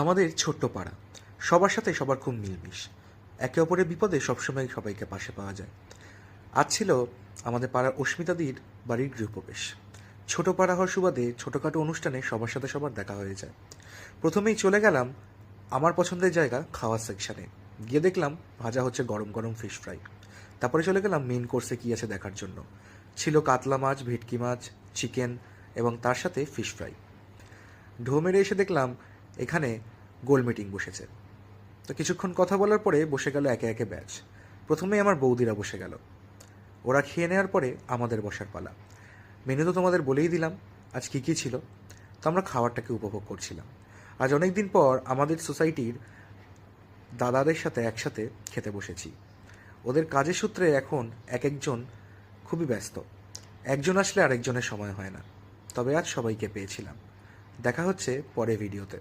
আমাদের ছোট্ট পাড়া, সবার সাথে সবার খুব মিলমিশ। একে অপরের বিপদে সবসময় সবাইকে পাশে পাওয়া যায়। আজ ছিল আমাদের পাড়ার অস্মিতাদির বাড়ির গৃহপ্রবেশ। ছোট পাড়া হওয়ার সুবাদে ছোটোখাটো অনুষ্ঠানে সবার সাথে সবার দেখা হয়ে যায়। প্রথমেই চলে গেলাম আমার পছন্দের জায়গা খাওয়ার সেকশানে। গিয়ে দেখলাম ভাজা হচ্ছে গরম গরম ফিশ ফ্রাই। তারপরে চলে গেলাম মেন কোর্সে কী আছে দেখার জন্য। ছিল কাতলা মাছ, ভেটকি মাছ, চিকেন এবং তার সাথে ফিশ ফ্রাই। ঢো মেরে এসে দেখলাম এখানে গোল মিটিং বসেছে। তো কিছুক্ষণ কথা বলার পরে বসে গেল একে একে ব্যাচ। প্রথমেই আমার বৌদিরা বসে গেল। ওরা খেয়ে নেওয়ার পরে আমাদের বসার পালা। মেনু তো তোমাদের বলেই দিলাম আজ কী কী ছিল। তো আমরা খাবারটাকে উপভোগ করছিলাম। আজ অনেক দিন পর আমাদের সোসাইটির দাদাদের সাথে একসাথে খেতে বসেছি। ওদের কাজের সূত্রে এখন এক একজন খুবই ব্যস্ত। একজন আসলে আরেকজনের সময় হয় না। তবে আজ সবাইকে পেয়েছিলাম। দেখা হচ্ছে পরে ভিডিওতে।